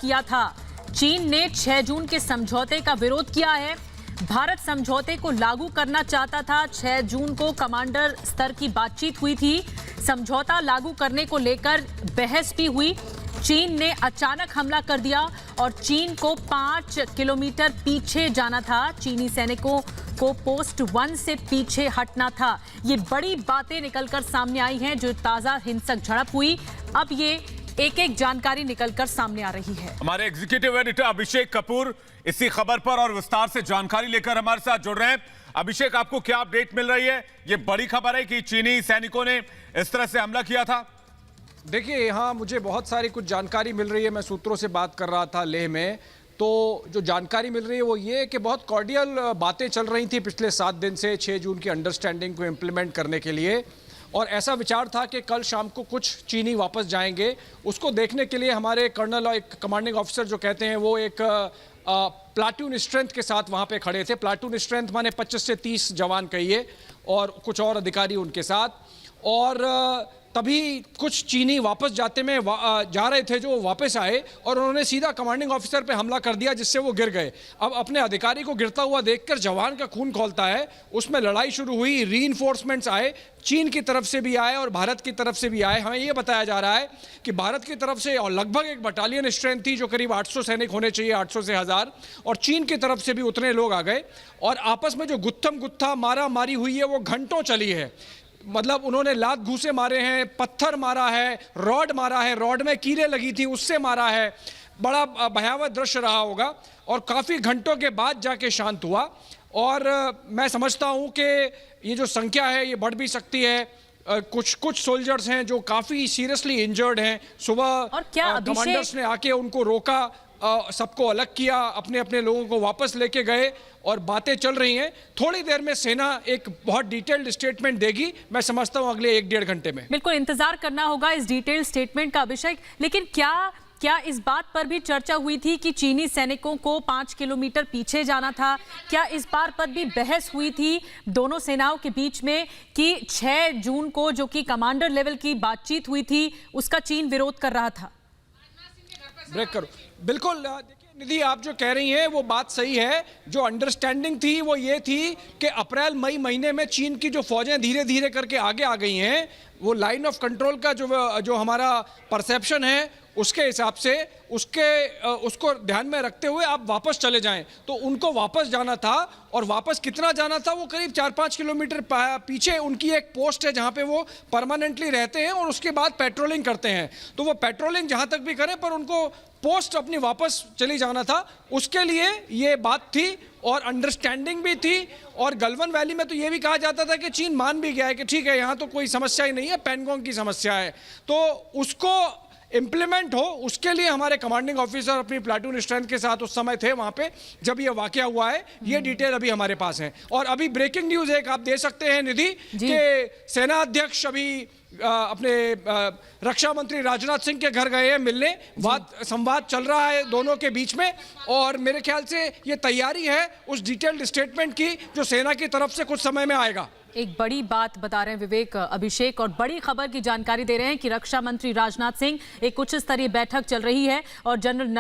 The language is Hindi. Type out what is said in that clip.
किया था। चीन ने 6 जून के समझौते का विरोध किया है। भारत समझौते को लागू करना चाहता था। 6 जून को कमांडर स्तर की बातचीत हुई थी। समझौता लागू करने को लेकर बहस भी हुई। चीन ने अचानक हमला कर दिया और चीन को 5 किलोमीटर पीछे जाना था। चीनी सैनिकों को पोस्ट 1 से पीछे हटना था। ये बड़ी बातें निकलकर सामने आई हैं। जो ताजा हिंसक झड़प हुई, अब ये एक एक जानकारी निकलकर सामने आ रही है। हमारे एग्जीक्यूटिव एडिटर अभिषेक कपूर इसी खबर पर और विस्तार से जानकारी लेकर हमारे साथ जुड़ रहे हैं। अभिषेक, आपको क्या अपडेट मिल रही है? ये बड़ी खबर है कि चीनी सैनिकों ने इस तरह से हमला किया था। देखिए, यहाँ मुझे बहुत सारी कुछ जानकारी मिल रही है। मैं सूत्रों से बात कर रहा था लेह में, तो जो जानकारी मिल रही है वो ये कि बहुत कॉर्डियल बातें चल रही थी पिछले 7 दिन से 6 जून की अंडरस्टैंडिंग को इम्प्लीमेंट करने के लिए। और ऐसा विचार था कि कल शाम को कुछ चीनी वापस जाएंगे। उसको देखने के लिए हमारे कर्नल और एक कमांडिंग ऑफिसर जो कहते हैं वो एक प्लाटून स्ट्रेंथ के साथ वहाँ पे खड़े थे। प्लाटून स्ट्रेंथ माने 25 से 30 जवान कहिए, और कुछ और अधिकारी उनके साथ। और तभी कुछ चीनी वापस जाते में जा रहे थे जो वापस आए और उन्होंने सीधा कमांडिंग ऑफिसर पे हमला कर दिया, जिससे वो गिर गए। अब अपने अधिकारी को गिरता हुआ देखकर जवान का खून खौलता है। उसमें लड़ाई शुरू हुई, रीइंफोर्समेंट्स आए, चीन की तरफ से भी आए और भारत की तरफ से भी आए। हमें ये बताया जा रहा है कि भारत की तरफ से और लगभग एक बटालियन स्ट्रेंथ थी जो करीब 800 सैनिक होने चाहिए, 800 से 1000, और चीन की तरफ से भी उतने लोग आ गए। और आपस में जो गुत्थम गुत्था मारा मारी हुई है वो घंटों चली है। मतलब उन्होंने लात घूसे मारे हैं, पत्थर मारा है, रॉड मारा है, रॉड में कीले लगी थी उससे मारा है। बड़ा भयावह दृश्य रहा होगा और काफ़ी घंटों के बाद जाके शांत हुआ। और मैं समझता हूं कि ये जो संख्या है ये बढ़ भी सकती है। कुछ सोल्जर्स हैं जो काफ़ी सीरियसली इंजर्ड हैं। सुबह कमांडर्स ने आके उनको रोका, सबको अलग किया, अपने अपने लोगों को वापस लेके गए और बातें चल रही हैं। थोड़ी देर में सेना एक बहुत डिटेल्ड स्टेटमेंट देगी। मैं समझता हूं अगले 1-1.5 घंटे में। बिल्कुल इंतजार करना होगा इस डिटेल्ड स्टेटमेंट का, अभिषेक। लेकिन क्या इस बात पर भी चर्चा हुई थी कि चीनी सैनिकों को 5 किलोमीटर पीछे जाना था? क्या इस बात पर भी बहस हुई थी दोनों सेनाओं के बीच में कि 6 जून को जो कि कमांडर लेवल की बातचीत हुई थी उसका चीन विरोध कर रहा था? ब्रेक करो। बिल्कुल, देखिए निधि, आप जो कह रही हैं वो बात सही है। जो अंडरस्टैंडिंग थी वो ये थी कि अप्रैल मई महीने में चीन की जो फौजें धीरे धीरे करके आगे आ गई हैं, वो लाइन ऑफ कंट्रोल का जो हमारा परसेप्शन है उसके हिसाब से उसको ध्यान में रखते हुए आप वापस चले जाएं। तो उनको वापस जाना था, और वापस कितना जाना था? वो करीब 4-5 किलोमीटर पीछे उनकी एक पोस्ट है जहां पे वो परमानेंटली रहते हैं और उसके बाद पेट्रोलिंग करते हैं। तो वो पेट्रोलिंग जहां तक भी करें, पर उनको पोस्ट अपनी वापस चली जाना था। उसके लिए ये बात थी और अंडरस्टैंडिंग भी थी। और गलवान वैली में तो ये भी कहा जाता था कि चीन मान भी गया है कि ठीक है, यहाँ तो कोई समस्या ही नहीं है, पैंगोंग की समस्या है। तो उसको इम्प्लीमेंट हो, उसके लिए हमारे कमांडिंग ऑफिसर अपनी प्लाटून स्ट्रेंथ के साथ उस समय थे वहां पे जब ये वाकया हुआ है। ये डिटेल अभी हमारे पास है। और अभी ब्रेकिंग न्यूज एक आप दे सकते हैं निधि, कि सेना अध्यक्ष अभी अपने रक्षा मंत्री राजनाथ सिंह के घर गए हैं मिलने। संवाद चल रहा है दोनों के बीच में, और मेरे ख्याल से ये तैयारी है उस डिटेल्ड स्टेटमेंट की जो सेना की तरफ से कुछ समय में आएगा। एक बड़ी बात बता रहे हैं विवेक, अभिषेक, और बड़ी खबर की जानकारी दे रहे हैं कि रक्षा मंत्री राजनाथ सिंह, एक उच्च स्तरीय बैठक चल रही है और जनरल